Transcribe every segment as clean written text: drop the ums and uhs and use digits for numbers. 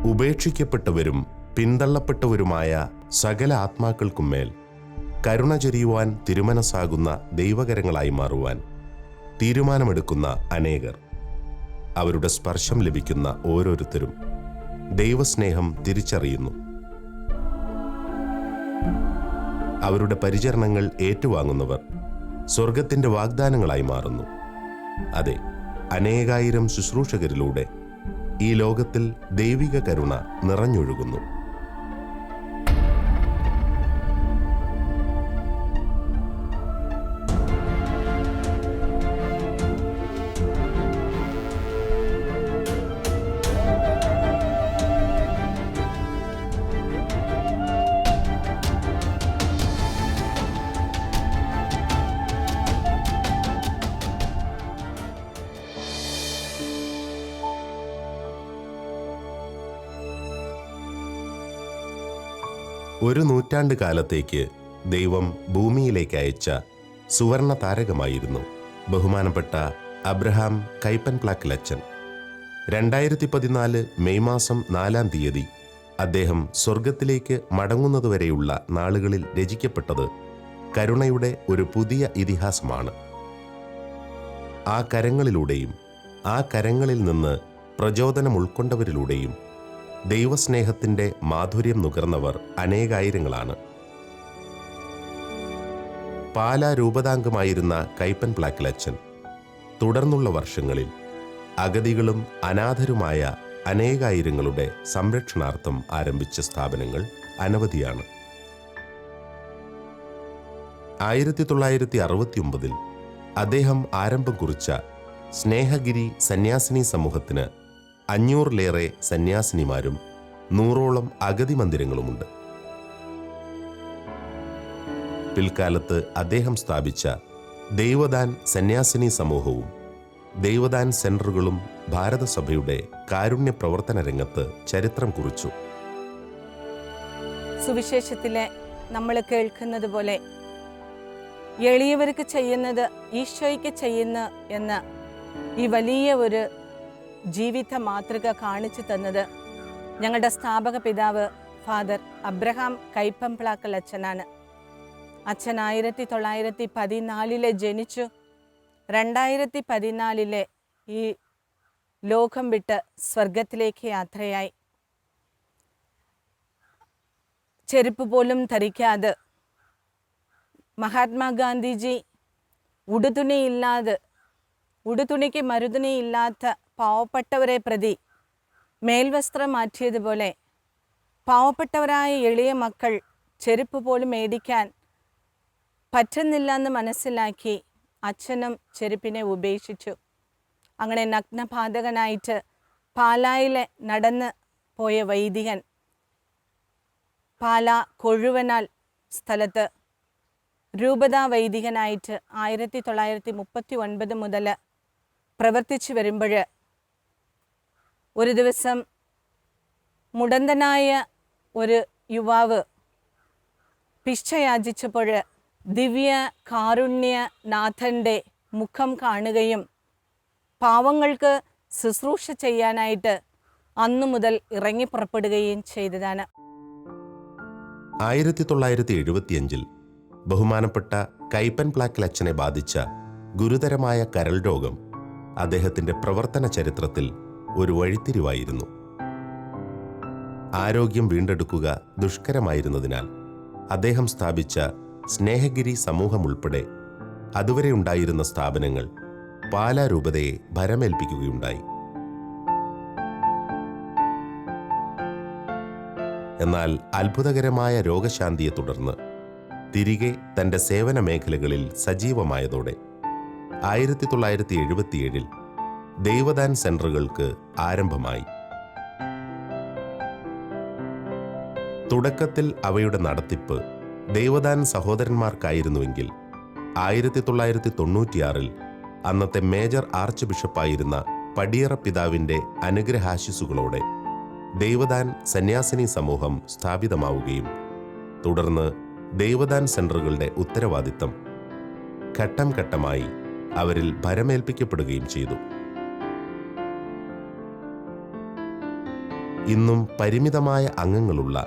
ഉപേക്ഷിക്കപ്പെട്ടവരും പിന്തള്ളപ്പെട്ടവരുമായ സകല ആത്മാക്കൾക്കുമേൽ കരുണ ചൊരിയുവാൻ തിരുമനസ്സാകുന്ന ദൈവകരങ്ങളായി മാറുവാൻ തീരുമാനമെടുക്കുന്ന അനേകർ, അവരുടെ സ്പർശം ലഭിക്കുന്ന ഓരോരുത്തരും ദൈവസ്നേഹം തിരിച്ചറിയുന്നു. അവരുടെ പരിചരണങ്ങൾ ഏറ്റുവാങ്ങുന്നവർ സ്വർഗത്തിന്റെ വാഗ്ദാനങ്ങളായി മാറുന്നു. അതെ, അനേകായിരം ശുശ്രൂഷകരിലൂടെ ഈ ലോകത്തിൽ ദൈവിക കരുണ നിറഞ്ഞൊഴുകുന്നു. ഒരു നൂറ്റാണ്ട് കാലത്തേക്ക് ദൈവം ഭൂമിയിലേക്ക് അയച്ച സുവർണ താരകമായിരുന്നു ബഹുമാനപ്പെട്ട അബ്രഹാം കൈപ്പൻപ്ലാക്കിലച്ചൻ. 2014 മെയ് മാസം 4-ാം തീയതി അദ്ദേഹം സ്വർഗത്തിലേക്ക് മടങ്ങുന്നതുവരെയുള്ള നാളുകളിൽ രചിക്കപ്പെട്ടത് കരുണയുടെ ഒരു പുതിയ ഇതിഹാസമാണ്. ആ കരങ്ങളിലൂടെയും ആ കരങ്ങളിൽ നിന്ന് പ്രചോദനം ഉൾക്കൊണ്ടവരിലൂടെയും ദൈവസ്നേഹത്തിന്റെ മാധുര്യം നുകർന്നവർ അനേകായിരങ്ങളാണ്. പാലാ രൂപതാംഗമായിരുന്ന കൈപ്പൻപ്ലാക്കിലച്ചൻ തുടർന്നുള്ള വർഷങ്ങളിൽ അഗതികളും അനാഥരുമായ അനേകായിരങ്ങളുടെ സംരക്ഷണാർത്ഥം ആരംഭിച്ച സ്ഥാപനങ്ങൾ അനവധിയാണ്. 1969 അദ്ദേഹം ആരംഭം കുറിച്ച സ്നേഹഗിരി സന്യാസിനി സമൂഹത്തിന് 500-ലേറെ സന്യാസിനിമാരും 100ഓളം അഗതി മന്ദിരങ്ങളുമുണ്ട്. പിൽക്കാലത്ത് അദ്ദേഹം സ്ഥാപിച്ച ദൈവദാൻ സന്യാസിനി സമൂഹവും ദൈവദാൻ സെന്ററുകളും ഭാരതസഭയുടെ കാരുണ്യ പ്രവർത്തന രംഗത്ത് ചരിത്രം കുറിച്ചു. സുവിശേഷത്തിലെ നമ്മൾ കേൾക്കുന്നത് പോലെ എളിയവർക്ക് ചെയ്യുന്നത് ഈശോയ്ക്ക് ചെയ്യുന്നു എന്ന ഈ വലിയ ഒരു ജീവിത മാതൃക കാണിച്ചു തന്നത് ഞങ്ങളുടെ സ്ഥാപക പിതാവ് ഫാദർ അബ്രഹാം കൈപ്പൻപ്ലാക്കൽ അച്ഛനാണ്. അച്ഛൻ 1914 ജനിച്ചു. 2014 ഈ ലോകം വിട്ട് സ്വർഗത്തിലേക്ക് യാത്രയായി. ചെരുപ്പ് പോലും ധരിക്കാതെ മഹാത്മാഗാന്ധിജി ഉടുതുണിക്ക് മരുതുണിയില്ലാത്ത പാവപ്പെട്ടവരെ പ്രതി മേൽവസ്ത്രം മാറ്റിയതുപോലെ പാവപ്പെട്ടവരായ എളിയ മക്കൾ ചെരുപ്പ് പോലും മേടിക്കാൻ പറ്റുന്നില്ല എന്ന് മനസ്സിലാക്കി അച്ഛനും ചെരുപ്പിനെ ഉപേക്ഷിച്ചു. അങ്ങനെ നഗ്നപാതകനായിട്ട് പാലായിലെ നടന്ന് പോയ വൈദികൻ പാലാ കൊഴുവനാൽ സ്ഥലത്ത് രൂപതാ വൈദികനായിട്ട് 1939 മുതൽ പ്രവർത്തിച്ചു വരുമ്പോൾ ഒരു ദിവസം മുടന്തനായ ഒരു യുവാവ് ഭിക്ഷയാചിച്ചപ്പോൾ ദിവ്യ കാരുണ്യനാഥൻ്റെ മുഖം കാണുകയും പാവങ്ങൾക്ക് ശുശ്രൂഷ ചെയ്യാനായിട്ട് അന്നു മുതൽ ഇറങ്ങിപ്പുറപ്പെടുകയും ചെയ്തതാണ്. 1975 ബഹുമാനപ്പെട്ട കൈപ്പൻപ്ലാക്കിലച്ചനെ ബാധിച്ച ഗുരുതരമായ കരൾ രോഗം അദ്ദേഹത്തിന്റെ പ്രവർത്തന ചരിത്രത്തിൽ ഒരു വഴിത്തിരിവായിരുന്നു. ആരോഗ്യം വീണ്ടെടുക്കുക ദുഷ്കരമായിരുന്നതിനാൽ അദ്ദേഹം സ്ഥാപിച്ച സ്നേഹഗിരി സമൂഹം ഉൾപ്പെടെ അതുവരെ ഉണ്ടായിരുന്ന സ്ഥാപനങ്ങൾ പാലാ രൂപതയെ ഭരമേൽപ്പിക്കുകയുണ്ടായി. എന്നാൽ അത്ഭുതകരമായ രോഗശാന്തിയെ തുടർന്ന് തിരികെ തന്റെ സേവന മേഖലകളിൽ സജീവമായതോടെ 1977 ദൈവദാൻ സെന്ററുകൾക്ക് ആരംഭമായി. തുടക്കത്തിൽ അവയുടെ നടത്തിപ്പ് ദൈവദാൻ സഹോദരന്മാർക്കായിരുന്നുവെങ്കിൽ 1996 അന്നത്തെ മേജർ ആർച്ച് ബിഷപ്പായിരുന്ന പടിയറ പിതാവിന്റെ അനുഗ്രഹാശിസുകളോടെ ദൈവദാൻ സന്യാസിനി സമൂഹം സ്ഥാപിതമാവുകയും തുടർന്ന് ദൈവദാൻ സെന്ററുകളുടെ ഉത്തരവാദിത്തം ഘട്ടം ഘട്ടമായി അവരിൽ ഭരമേൽപ്പിക്കപ്പെടുകയും ചെയ്തു. ഇന്നും പരിമിതമായ അംഗങ്ങളുള്ള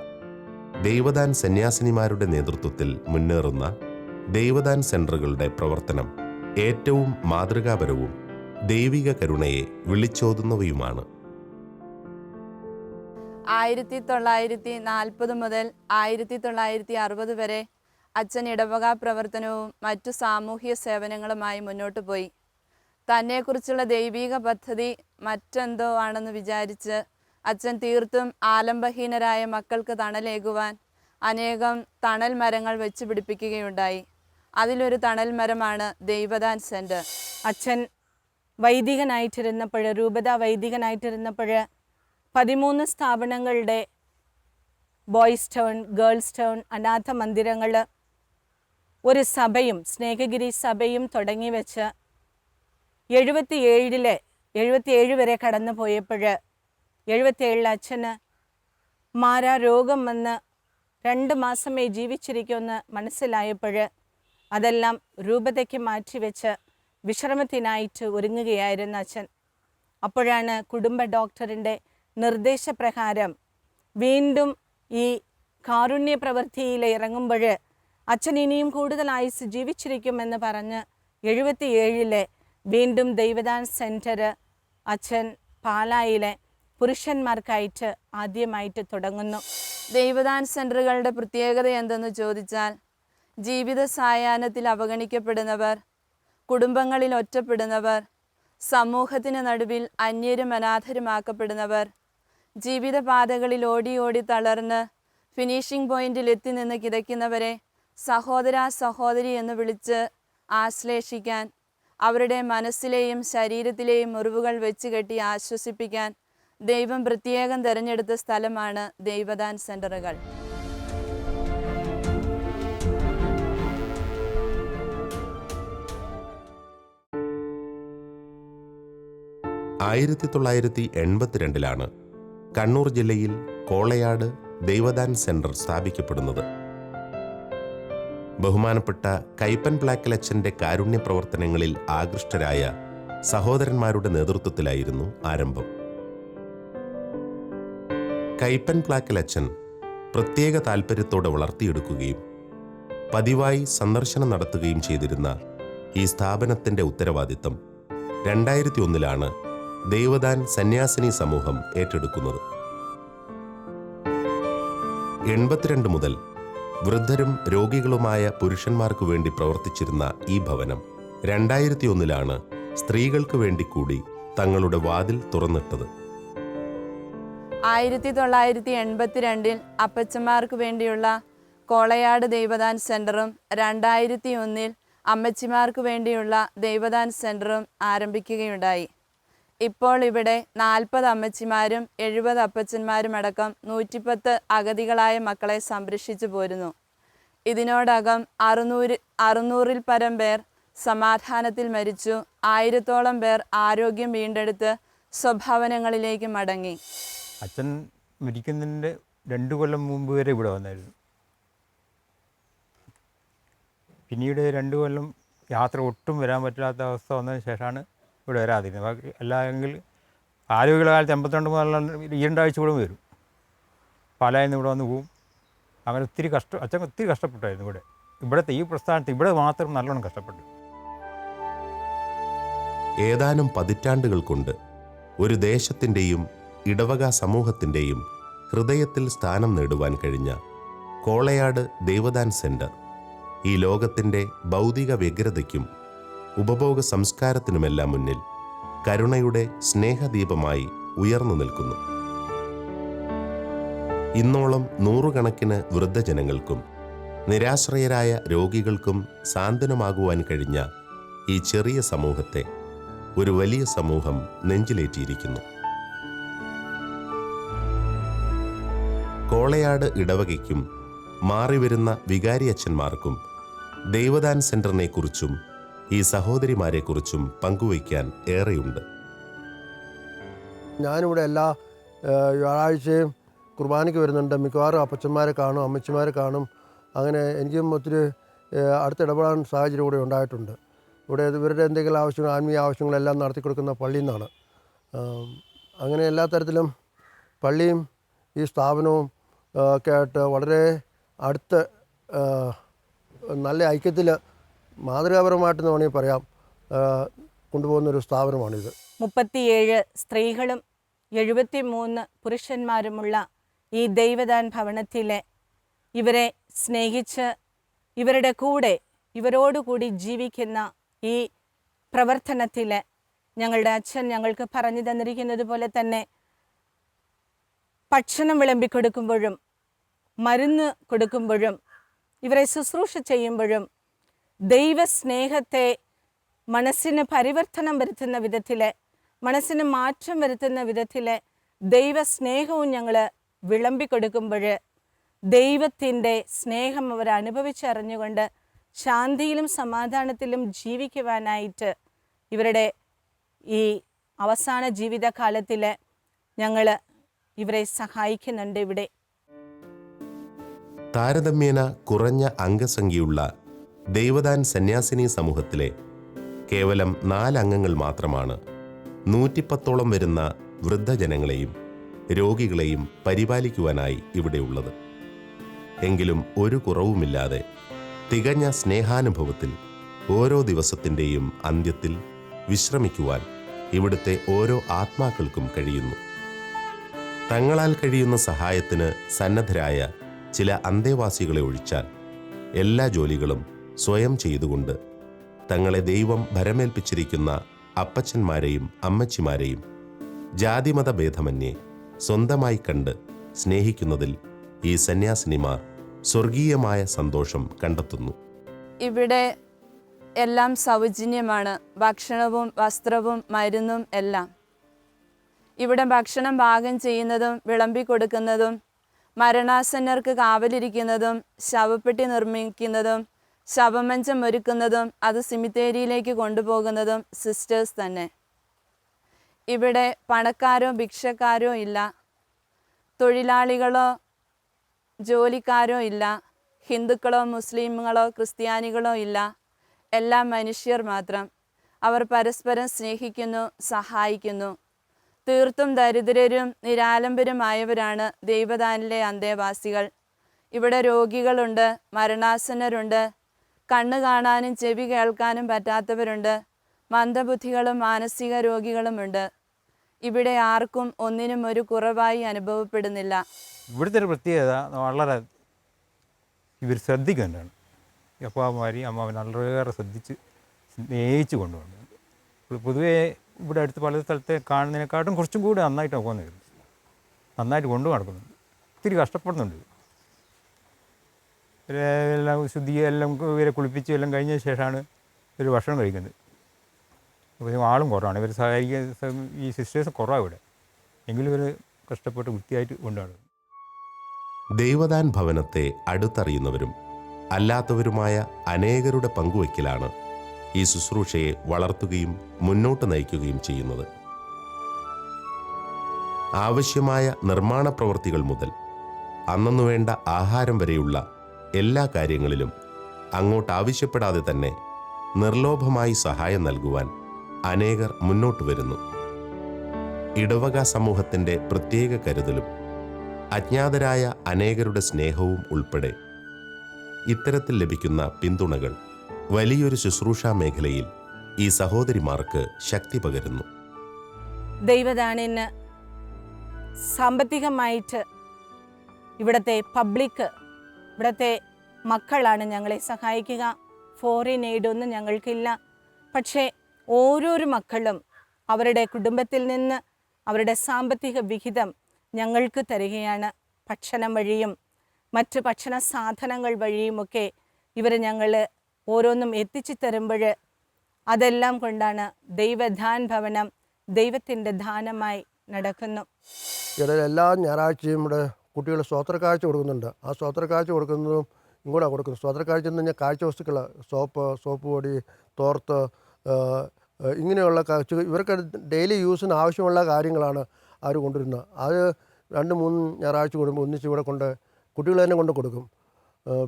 ദൈവദാൻ സന്യാസിനിമാരുടെ നേതൃത്വത്തിൽ മുന്നേറുന്ന ദൈവദാൻ സെന്ററുകളുടെ പ്രവർത്തനം ഏറ്റവും മാതൃകാപരവും ദൈവിക കരുണയെ വിളിച്ചോതുന്നവയുമാണ്. 1940 മുതൽ 1960 വരെ അച്ഛൻ ഇടവക പ്രവർത്തനവും മറ്റു സാമൂഹ്യ സേവനങ്ങളുമായി മുന്നോട്ട് പോയി. തന്നെക്കുറിച്ചുള്ള ദൈവിക പദ്ധതി മറ്റെന്തോ ആണെന്ന് വിചാരിച്ച് അച്ഛൻ തീർത്തും ആലംബഹീനരായ മക്കൾക്ക് തണലേകുവാൻ അനേകം തണൽ മരങ്ങൾ വെച്ച് പിടിപ്പിക്കുകയുണ്ടായി. അതിലൊരു തണൽ മരമാണ് ദൈവദാൻ സെന്റർ. അച്ഛൻ വൈദികനായിട്ടിരുന്നപ്പോൾ, രൂപത വൈദികനായിട്ടിരുന്നപ്പോൾ 13 സ്ഥാപനങ്ങളുടെ ബോയ്സ് ടൗൺ, ഗേൾസ് ടൗൺ, അനാഥ മന്ദിരങ്ങൾ, ഒരു സഭയും സ്നേഹഗിരി സഭയും തുടങ്ങി വെച്ച് 77 വരെ കടന്നു പോയപ്പോൾ 77 അച്ഛന് മാരാരോഗം വന്ന് 2 മാസമേ ജീവിച്ചിരിക്കുമെന്ന് മനസ്സിലായപ്പോൾ അതെല്ലാം രൂപതയ്ക്ക് മാറ്റിവെച്ച് വിശ്രമത്തിനായിട്ട് ഒരുങ്ങുകയായിരുന്ന അച്ഛൻ. അപ്പോഴാണ് കുടുംബ ഡോക്ടറിൻ്റെ നിർദ്ദേശപ്രകാരം വീണ്ടും ഈ കാരുണ്യ പ്രവൃത്തിയിൽ ഇറങ്ങുമ്പോൾ അച്ഛൻ ഇനിയും കൂടുതൽ ആയുസ് ജീവിച്ചിരിക്കുമെന്ന് പറഞ്ഞ് 77 വീണ്ടും ദൈവദാൻ സെൻറ്റർ അച്ഛൻ പാലായിലെ പുരുഷന്മാർക്കായിട്ട് ആദ്യമായിട്ട് തുടങ്ങുന്നു. ദൈവദാൻ സെന്ററുകളുടെ പ്രത്യേകത എന്തെന്ന് ചോദിച്ചാൽ, ജീവിത സായാഹ്നത്തിൽ അവഗണിക്കപ്പെടുന്നവർ, കുടുംബങ്ങളിൽ ഒറ്റപ്പെടുന്നവർ, സമൂഹത്തിന് നടുവിൽ അന്യരും അനാഥരുമാക്കപ്പെടുന്നവർ, ജീവിതപാതകളിൽ ഓടി ഓടി തളർന്ന് ഫിനിഷിംഗ് പോയിന്റിൽ എത്തി നിന്ന് കിതയ്ക്കുന്നവരെ സഹോദര സഹോദരി എന്ന് വിളിച്ച് ആശ്ലേഷിക്കാൻ, അവരുടെ മനസ്സിലെയും ശരീരത്തിലെയും മുറിവുകൾ വെച്ച് കെട്ടി ആശ്വസിപ്പിക്കാൻ ദൈവം പ്രത്യേകം തിരഞ്ഞെടുത്ത സ്ഥലമാണ് ദൈവദാൻ സെന്ററുകൾ. ആയിരത്തി 1982 കണ്ണൂർ ജില്ലയിൽ കോളയാട് ദൈവദാൻ സെന്റർ സ്ഥാപിക്കപ്പെടുന്നത്. ബഹുമാനപ്പെട്ട കൈപ്പൻ പ്ലാക്കലച്ചൻ്റെ കാരുണ്യ പ്രവർത്തനങ്ങളിൽ ആകൃഷ്ടരായ സഹോദരന്മാരുടെ നേതൃത്വത്തിലായിരുന്നു ആരംഭം. കൈപ്പൻ പ്ലാക്കലച്ചൻ പ്രത്യേക താൽപ്പര്യത്തോടെ വളർത്തിയെടുക്കുകയും പതിവായി സന്ദർശനം നടത്തുകയും ചെയ്തിരുന്ന ഈ സ്ഥാപനത്തിൻ്റെ ഉത്തരവാദിത്തം 2001 ദൈവദാൻ സന്യാസിനി സമൂഹം ഏറ്റെടുക്കുന്നത്. 82 മുതൽ വൃദ്ധരും രോഗികളുമായ പുരുഷന്മാർക്ക് വേണ്ടി പ്രവർത്തിച്ചിരുന്ന ഈ ഭവനം 2001 സ്ത്രീകൾക്ക് വേണ്ടി കൂടി തങ്ങളുടെ വാതിൽ തുറന്നിട്ടത്. 1982 അപ്പച്ചന്മാർക്ക് വേണ്ടിയുള്ള കോളയാട് ദൈവദാൻ സെന്ററും 2001 അമ്മച്ചിമാർക്ക് വേണ്ടിയുള്ള ദൈവദാൻ സെന്ററും ആരംഭിക്കുകയുണ്ടായി. ഇപ്പോൾ ഇവിടെ 40 അമ്മച്ചിമാരും 70 അപ്പച്ചന്മാരും അടക്കം 110 അഗതികളായ മക്കളെ സംരക്ഷിച്ചു പോരുന്നു. ഇതിനോടകം 600-ൽ പരം പേർ സമാധാനത്തിൽ മരിച്ചു. 1000-ഓളം പേർ ആരോഗ്യം വീണ്ടെടുത്ത് സ്വഭവനങ്ങളിലേക്ക് മടങ്ങി. അച്ഛൻ മരിക്കുന്നതിൻ്റെ 2 കൊല്ലം മുമ്പ് വരെ ഇവിടെ വന്നായിരുന്നു. പിന്നീട് 2 കൊല്ലം യാത്ര ഒട്ടും വരാൻ പറ്റാത്ത അവസ്ഥ വന്നതിന് ശേഷമാണ് ഇവിടെ വരാതിരുന്നത്. ബാക്കി അല്ലെങ്കിൽ ആരോഗ്യകാലത്ത് 82 മുതൽ 2 ആഴ്ച കൂടെ വരും. പാലായിൽ നിന്ന് ഇവിടെ വന്ന് പോവും. അങ്ങനെ അച്ഛൻ ഒത്തിരി കഷ്ടപ്പെട്ടായിരുന്നു ഇവിടുത്തെ ഈ പ്രസ്ഥാനത്ത് ഇവിടെ മാത്രം നല്ലോണം കഷ്ടപ്പെട്ടു. ഏതാനും പതിറ്റാണ്ടുകൾ കൊണ്ട് ഒരു ദേശത്തിൻ്റെയും ഇടവക സമൂഹത്തിൻ്റെയും ഹൃദയത്തിൽ സ്ഥാനം നേടുവാൻ കഴിഞ്ഞ കോളയാട് ദൈവദാൻ സെന്റർ ഈ ലോകത്തിൻ്റെ ഭൗതിക വ്യഗ്രതയ്ക്കും ഉപഭോഗ സംസ്കാരത്തിനുമെല്ലാം മുന്നിൽ കരുണയുടെ സ്നേഹദീപമായി ഉയർന്നു നിൽക്കുന്നു. ഇന്നോളം 100 കണക്കിന് വൃദ്ധജനങ്ങൾക്കും നിരാശ്രയരായ രോഗികൾക്കും സാന്ത്വനമാകുവാൻ കഴിഞ്ഞ ഈ ചെറിയ സമൂഹത്തെ ഒരു വലിയ സമൂഹം നെഞ്ചിലേറ്റിയിരിക്കുന്നു. കോളയാട് ഇടവകയ്ക്കും മാറിവരുന്ന വികാരിയച്ഛന്മാർക്കും ദൈവദാൻ സെന്ററിനെക്കുറിച്ചും ഈ സഹോദരിമാരെക്കുറിച്ചും പങ്കുവയ്ക്കാൻ ഏറെയുണ്ട്. ഞാനിവിടെ എല്ലാ വ്യാഴാഴ്ചയും കുർബാനയ്ക്ക് വരുന്നുണ്ട്. മിക്കവാറും അപ്പച്ചന്മാരെ കാണും, അമ്മച്ചിമാരെ കാണും. അങ്ങനെ എനിക്കും ഒത്തിരി അടുത്തിടപെടാൻ സാഹചര്യം കൂടെ ഉണ്ടായിട്ടുണ്ട്. ഇവിടെ ഇവരുടെ എന്തെങ്കിലും ആവശ്യങ്ങൾ, ആത്മീയ ആവശ്യങ്ങളെല്ലാം നടത്തി കൊടുക്കുന്ന പള്ളിയിൽ നിന്നാണ്. അങ്ങനെ എല്ലാ തരത്തിലും പള്ളിയും ഈ സ്ഥാപനവും ഒക്കെ ആയിട്ട് വളരെ അടുത്ത് നല്ല ഐക്യത്തിൽ മാതൃകാപരമായിട്ടെന്ന് വേണമെങ്കിൽ പറയാം കൊണ്ടുപോകുന്നൊരു സ്ഥാപനമാണിത്. 37 സ്ത്രീകളും 73 പുരുഷന്മാരുമുള്ള ഈ ദൈവദാൻ ഭവനത്തിലെ ഇവരെ സ്നേഹിച്ച് ഇവരുടെ കൂടെ ഇവരോടുകൂടി ജീവിക്കുന്ന ഈ പ്രവർത്തനത്തിൽ ഞങ്ങളുടെ അച്ഛൻ ഞങ്ങൾക്ക് പറഞ്ഞു തന്നിരിക്കുന്നത് പോലെ തന്നെ ഭക്ഷണം വിളമ്പിക്കൊടുക്കുമ്പോഴും മരുന്ന് കൊടുക്കുമ്പോഴും ഇവരെ ശുശ്രൂഷ ചെയ്യുമ്പോഴും ദൈവസ്നേഹത്തെ മനസ്സിന് പരിവർത്തനം വരുത്തുന്ന വിധത്തിൽ, മനസ്സിന് മാറ്റം വരുത്തുന്ന വിധത്തിൽ ദൈവസ്നേഹവും ഞങ്ങൾ വിളമ്പിക്കൊടുക്കുമ്പോൾ ദൈവത്തിൻ്റെ സ്നേഹം അവർ അനുഭവിച്ചറിഞ്ഞുകൊണ്ട് ശാന്തിയിലും സമാധാനത്തിലും ജീവിക്കുവാനായിട്ട് ഇവരുടെ ഈ അവസാന ജീവിതകാലത്തിൽ ഞങ്ങൾ ഇവരെ സഹായിക്കുന്നുണ്ട്. ഇവിടെ താരതമ്യേന കുറഞ്ഞ അംഗസംഖ്യയുള്ള ദൈവദാൻ സന്യാസിനി സമൂഹത്തിലെ കേവലം 4 അംഗങ്ങൾ മാത്രമാണ് 110ഓളം വരുന്ന വൃദ്ധജനങ്ങളെയും രോഗികളെയും പരിപാലിക്കുവാനായി ഇവിടെയുള്ളത്. എങ്കിലും ഒരു കുറവുമില്ലാതെ തികഞ്ഞ സ്നേഹാനുഭവത്തിൽ ഓരോ ദിവസത്തിൻ്റെയും അന്ത്യത്തിൽ വിശ്രമിക്കുവാൻ ഇവിടുത്തെ ഓരോ ആത്മാക്കൾക്കും കഴിയുന്നു. തങ്ങളാൽ കഴിയുന്ന സഹായത്തിന് സന്നദ്ധരായ ചില അന്തേവാസികളെ ഒഴിച്ചാൽ എല്ലാ ജോലികളും സ്വയം ചെയ്തുകൊണ്ട് തങ്ങളെ ദൈവം ഭരമേൽപ്പിച്ചിരിക്കുന്ന അപ്പച്ചന്മാരെയും അമ്മച്ചിമാരെയും ജാതിമത ഭേദമന്യേ സ്വന്തമായി കണ്ട് സ്നേഹിക്കുന്നതിൽ ഈ സന്യാസിനിമാർ സ്വർഗീയമായ സന്തോഷം കണ്ടെത്തുന്നു. ഇവിടെ എല്ലാം സൗജന്യമാണ്. ഭക്ഷണവും വസ്ത്രവും മരുന്നും എല്ലാം. ഇവിടെ ഭക്ഷണം പാകം ചെയ്യുന്നതും വിളമ്പിക്കൊടുക്കുന്നതും മരണാസന്നർക്ക് കാവലിരിക്കുന്നതും ശവപ്പെട്ടി നിർമ്മിക്കുന്നതും ശവമഞ്ചം ഒരുക്കുന്നതും അത് സിമിത്തേരിയിലേക്ക് കൊണ്ടുപോകുന്നതും സിസ്റ്റേഴ്സ് തന്നെ. ഇവിടെ പണക്കാരോ ഭിക്ഷക്കാരോ ഇല്ല, തൊഴിലാളികളോ ജോലിക്കാരോ ഇല്ല, ഹിന്ദുക്കളോ മുസ്ലിമുകളോ ക്രിസ്ത്യാനികളോ ഇല്ല. എല്ലാം മനുഷ്യർ മാത്രം. അവർ പരസ്പരം സ്നേഹിക്കുന്നു, സഹായിക്കുന്നു. തീർത്തും ദരിദ്രരും നിരാലംബരുമായവരാണ് ദൈവദാനിലെ അന്തേവാസികൾ. ഇവിടെ രോഗികളുണ്ട്, മരണാസന്നരുണ്ട്, കണ്ണ് കാണാനും ചെവി കേൾക്കാനും പറ്റാത്തവരുണ്ട്, മന്ദബുദ്ധികളും മാനസിക രോഗികളുമുണ്ട്. ഇവിടെ ആർക്കും ഒന്നിനും ഒരു കുറവായി അനുഭവപ്പെടുന്നില്ല. ഇവിടുത്തെ ഒരു പ്രത്യേകത വളരെ ഇവർ ശ്രദ്ധിക്കേണ്ടതാണ്. അപ്പാമാരി അമ്മാവൻ വളരെയേറെ ശ്രദ്ധിച്ച് സ്നേഹിച്ച് കൊണ്ടുപോകുന്നുണ്ട്. പൊതുവേ ഇവിടെ അടുത്ത് പല സ്ഥലത്തെ കാണുന്നതിനെക്കാട്ടും കുറച്ചും കൂടി നന്നായിട്ട് പോകുന്നത്, നന്നായിട്ട് കൊണ്ടു നടക്കുന്നുണ്ട്. ഒത്തിരി കഷ്ടപ്പെടുന്നുണ്ട്. എല്ലാം എല്ലാം ഇവരെ കുളിപ്പിച്ച് എല്ലാം കഴിഞ്ഞ ശേഷമാണ് ഇവർ ഭക്ഷണം കഴിക്കുന്നത്. അപ്പോൾ ആളും കുറവാണ്. ഇവർ സഹായിക്കാൻ ഈ സിസ്റ്റേഴ്സ് കുറവാണ് ഇവിടെ. എങ്കിലും ഇവർ കഷ്ടപ്പെട്ട് വൃത്തിയായിട്ട് കൊണ്ടുപോകുന്നത്. ദൈവദാൻ ഭവനത്തെ അടുത്തറിയുന്നവരും അല്ലാത്തവരുമായ അനേകരുടെ പങ്കുവയ്ക്കലാണ് ഈ ശുശ്രൂഷയെ വളർത്തുകയും മുന്നോട്ട് നയിക്കുകയും ചെയ്യുന്നത്. ആവശ്യമായ നിർമ്മാണ പ്രവൃത്തികൾ മുതൽ അന്നു വേണ്ട ആഹാരം വരെയുള്ള എല്ലാ കാര്യങ്ങളിലും അങ്ങോട്ട് ആവശ്യപ്പെടാതെ തന്നെ നിർലോഭമായി സഹായം നൽകുവാൻ അനേകർ മുന്നോട്ട് വരുന്നു. ഇടവക സമൂഹത്തിൻ്റെ പ്രത്യേക കരുതലും അജ്ഞാതരായ അനേകരുടെ സ്നേഹവും ഉൾപ്പെടെ ഇത്തരത്തിൽ ലഭിക്കുന്ന പിന്തുണകൾ വലിയൊരു ശുശ്രൂഷാ മേഖലയിൽ ഈ സഹോദരിമാർക്ക് ശക്തി പകരുന്നു. ദൈവദാനിന് സാമ്പത്തികമായിട്ട് ഇവിടുത്തെ പബ്ലിക്, ഇവിടുത്തെ മക്കളാണ് ഞങ്ങളെ സഹായിക്കുക. ഫോറിൻ എയ്ഡൊന്നും ഞങ്ങൾക്കില്ല. പക്ഷേ ഓരോരോ മക്കളും അവരുടെ കുടുംബത്തിൽ നിന്ന് അവരുടെ സാമ്പത്തിക വിഹിതം ഞങ്ങൾക്ക് തരികയാണ്. ഭക്ഷണം വഴിയും മറ്റ് ഭക്ഷണ സാധനങ്ങൾ വഴിയുമൊക്കെ ഇവർ ഞങ്ങൾ ഓരോന്നും എത്തിച്ചു തരുമ്പോൾ അതെല്ലാം കൊണ്ടാണ് ദൈവദാൻ ഭവനം ദൈവത്തിൻ്റെ ദാനമായി നടക്കുന്നു. ഇടയിൽ എല്ലാ ഞായറാഴ്ചയും ഇവിടെ കുട്ടികൾ സ്തോത്രക്കാഴ്ച കൊടുക്കുന്നുണ്ട്. ആ സ്തോത്രക്കാഴ്ച കൊടുക്കുന്നതും ഇങ്ങോട്ടാണ് കൊടുക്കുന്നത്. സ്തോത്രക്കാഴ്ച എന്ന് പറഞ്ഞാൽ കാഴ്ച വസ്തുക്കൾ, സോപ്പ് പൊടി, തോർത്ത്, ഇങ്ങനെയുള്ള ഇവർക്ക് ഡെയിലി യൂസിന് ആവശ്യമുള്ള കാര്യങ്ങളാണ് അവർ കൊണ്ടുവരുന്നത്. അത് 2-3 ഞായറാഴ്ച കൂടുമ്പോൾ ഒന്നിച്ച് ഇവിടെ കൊണ്ട് കുട്ടികൾ തന്നെ കൊണ്ട് കൊടുക്കും.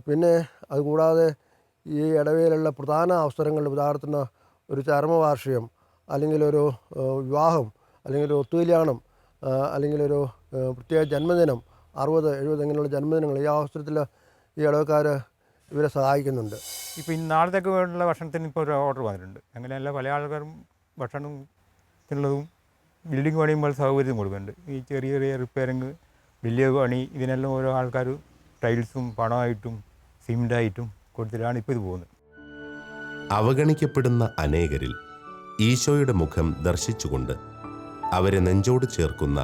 പിന്നെ അതുകൂടാതെ ഈ ഇടവയിലുള്ള പ്രധാന അവസരങ്ങളിൽ, ഉദാഹരണത്തിന് ഒരു ചരമവാർഷികം, അല്ലെങ്കിൽ ഒരു വിവാഹം, അല്ലെങ്കിൽ ഒരു ഒത്തുകല്യാണം, അല്ലെങ്കിൽ ഒരു പ്രത്യേക ജന്മദിനം, 60, 70 ഇങ്ങനെയുള്ള ജന്മദിനങ്ങൾ ഈ അവസരത്തിൽ ഈ ഇടവക്കാർ ഇവരെ സഹായിക്കുന്നുണ്ട്. ഇപ്പോൾ ഈ നാളത്തേക്ക് വേണ്ടിയുള്ള ഭക്ഷണത്തിന് ഇപ്പോൾ ഒരു ഓർഡർ വന്നിട്ടുണ്ട്. അങ്ങനെയല്ല, പല ആൾക്കാരും ഭക്ഷണത്തിനുള്ളതും ബിൽഡിംഗ് പണിയുമ്പോൾ സൗകര്യം കൊടുക്കുന്നുണ്ട്. ഈ ചെറിയ ചെറിയ റിപ്പയറിങ്, വലിയ പണി, ഇതിനെല്ലാം ഓരോ ആൾക്കാർ ടൈൽസും പണമായിട്ടും സിമെൻ്റായിട്ടും കൊടുത്തിട്ടാണ് ഇപ്പോൾ ഇത് പോകുന്നത്. അവഗണിക്കപ്പെടുന്ന അനേകരിൽ ഈശോയുടെ മുഖം ദർശിച്ചുകൊണ്ട് അവരെ നെഞ്ചോട് ചേർക്കുന്ന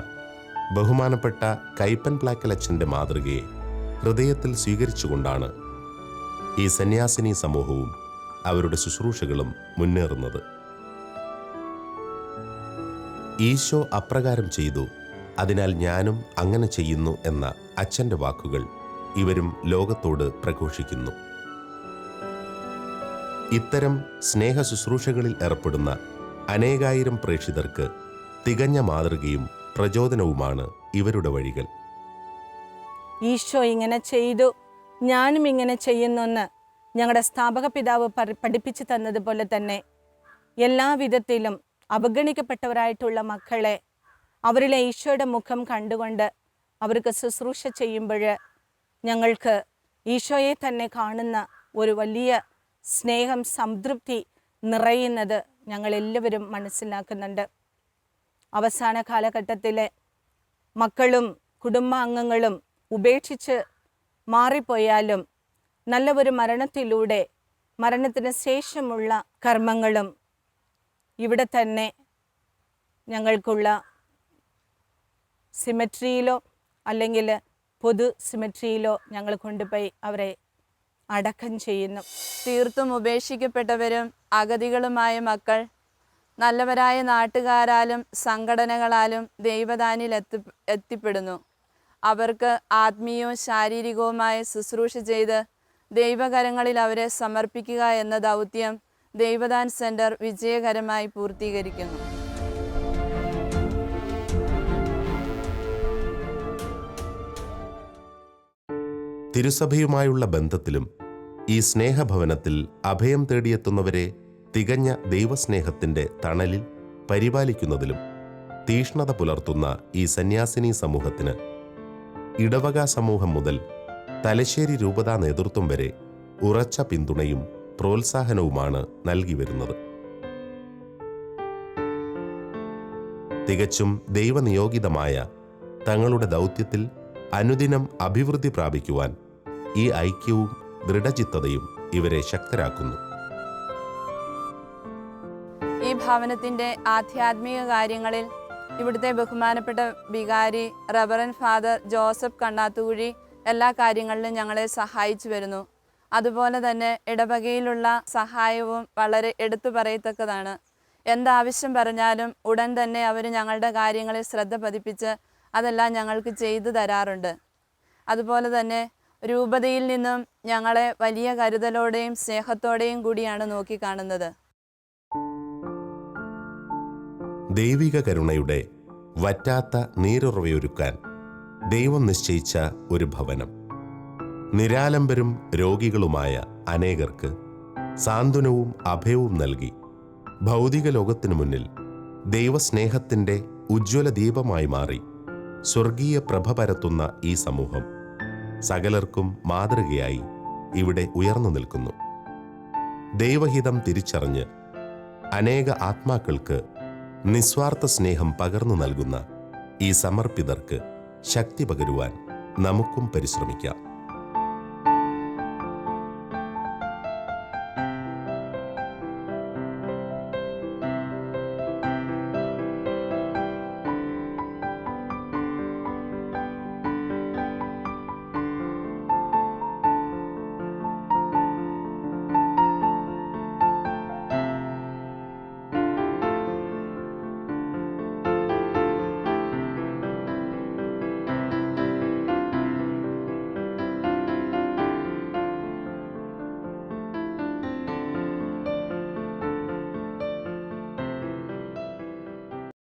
ബഹുമാനപ്പെട്ട കൈപ്പൻ പ്ലാക്കലച്ചൻ്റെ മാതൃകയെ ഹൃദയത്തിൽ സ്വീകരിച്ചുകൊണ്ടാണ് ഈ സന്യാസിനി സമൂഹവും അവരുടെ ശുശ്രൂഷകളും മുന്നേറുന്നത്. ഈശോ അപ്രകാരം ചെയ്തു, അതിനാൽ ഞാനും അങ്ങനെ ചെയ്യുന്നു എന്ന അച്ഛൻ്റെ വാക്കുകൾ ഇവരും ലോകത്തോട് പ്രഘോഷിക്കുന്നു. ഇത്തരം സ്നേഹ ശുശ്രൂഷകളിൽ ഏർപ്പെടുന്ന അനേകായിരം പ്രേക്ഷിതർക്ക് തികഞ്ഞ മാതൃകയും പ്രചോദനവുമാണ് ഇവരുടെ വഴികൾ. ഈശോ ഇങ്ങനെ ചെയ്തു, ഞാനും ഇങ്ങനെ ചെയ്യുന്നെന്ന് ഞങ്ങളുടെ സ്ഥാപക പിതാവ് പഠിപ്പിച്ചു തന്നതുപോലെ തന്നെ എല്ലാവിധത്തിലും അവഗണിക്കപ്പെട്ടവരായിട്ടുള്ള മക്കളെ അവരിലെ ഈശോയുടെ മുഖം കണ്ടുകൊണ്ട് അവർക്ക് ശുശ്രൂഷ ചെയ്യുമ്പോൾ ഞങ്ങൾക്ക് ഈശോയെ തന്നെ കാണുന്ന ഒരു വലിയ സ്നേഹം, സംതൃപ്തി നിറയുന്നത് ഞങ്ങളെല്ലാവരും മനസ്സിലാക്കുന്നുണ്ട്. അവസാന കാലഘട്ടത്തിലെ മക്കളും കുടുംബാംഗങ്ങളും ഉപേക്ഷിച്ച് മാറിപ്പോയാലും നല്ല ഒരു മരണത്തിലൂടെ മരണത്തിന് ശേഷമുള്ള കർമ്മങ്ങളും ഇവിടെ തന്നെ ഞങ്ങൾക്കുള്ള സിമെട്രിയിലോ അല്ലെങ്കിൽ പൊതു സിമെട്രിയിലോ ഞങ്ങൾ കൊണ്ടുപോയി അവരെ അടക്കം ചെയ്യുന്നു. തീർത്തും ഉപേക്ഷിക്കപ്പെട്ടവരും അഗതികളുമായ മക്കൾ നല്ലവരായ നാട്ടുകാരാലും സംഘടനകളാലും ദൈവദാനിൽ എത്തിപ്പെടുന്നു. അവർക്ക് ആത്മീയവും ശാരീരികവുമായ ശുശ്രൂഷ ചെയ്ത് ദൈവകരങ്ങളിൽ അവരെ സമർപ്പിക്കുക എന്ന ദൗത്യം ദൈവദാൻ സെൻറ്റർ വിജയകരമായി പൂർത്തീകരിക്കുന്നു. തിരുസഭയുമായുള്ള ബന്ധത്തിലും ഈ സ്നേഹഭവനത്തിൽ അഭയം തേടിയെത്തുന്നവരെ തികഞ്ഞ ദൈവസ്നേഹത്തിൻ്റെ തണലിൽ പരിപാലിക്കുന്നതിലും തീഷ്ണത പുലർത്തുന്ന ഈ സന്യാസിനി സമൂഹത്തിന് ഇടവക സമൂഹം മുതൽ തലശ്ശേരി രൂപതാ നേതൃത്വം വരെ ഉറച്ച പിന്തുണയും പ്രോത്സാഹനവുമാണ് നൽകി വരുന്നത്. തികച്ചും ദൈവനിയോഗിതമായ തങ്ങളുടെ ദൗത്യത്തിൽ അനുദിനം അഭിവൃദ്ധി പ്രാപിക്കുവാൻ ഈ ഐക്യവും ദൃഢചിത്തതയും ഇവരെ ശക്തരാക്കുന്നു. ഈ ഭവനത്തിൻ്റെ ആധ്യാത്മിക കാര്യങ്ങളിൽ ഇവിടുത്തെ ബഹുമാനപ്പെട്ട വികാരി റവറൻ ഫാദർ ജോസഫ് കണ്ണാത്തുകുഴി എല്ലാ കാര്യങ്ങളിലും ഞങ്ങളെ സഹായിച്ചു വരുന്നു. അതുപോലെ തന്നെ ഇടവകയിലുള്ള സഹായവും വളരെ എടുത്തു പറയത്തക്കതാണ്. എന്താവശ്യം പറഞ്ഞാലും ഉടൻ തന്നെ അവർ ഞങ്ങളുടെ കാര്യങ്ങളിൽ ശ്രദ്ധ പതിപ്പിച്ച് അതെല്ലാം ഞങ്ങൾക്ക് ചെയ്തു തരാറുണ്ട്. അതുപോലെ തന്നെ രൂപതയിൽ നിന്നും ഞങ്ങളെ വലിയ കരുതലോടെയും സ്നേഹത്തോടെയും കൂടിയാണ് നോക്കിക്കാണുന്നത്. ദൈവിക കരുണയുടെ വറ്റാത്ത നീരുറവയൊരുക്കാൻ ദൈവം നിശ്ചയിച്ച ഒരു ഭവനം നിരാലംബരും രോഗികളുമായ അനേകർക്ക് സാന്ത്വനവും അഭയവും നൽകി ഭൗതിക ലോകത്തിനു മുന്നിൽ ദൈവസ്നേഹത്തിൻ്റെ ഉജ്ജ്വല ദീപമായി മാറി സ്വർഗീയ പ്രഭ പരത്തുന്ന ഈ സമൂഹം സകലർക്കും മാതൃകയായി ഇവിടെ ഉയർന്നു നിൽക്കുന്നു. ദൈവഹിതം തിരിച്ചറിഞ്ഞ് അനേക ആത്മാക്കൾക്ക് നിസ്വാർത്ഥ സ്നേഹം പകർന്നു നൽകുന്ന ഈ സമർപ്പിതർക്ക് ശക്തി പകരുവാൻ നമുക്കും പരിശ്രമിക്കാം.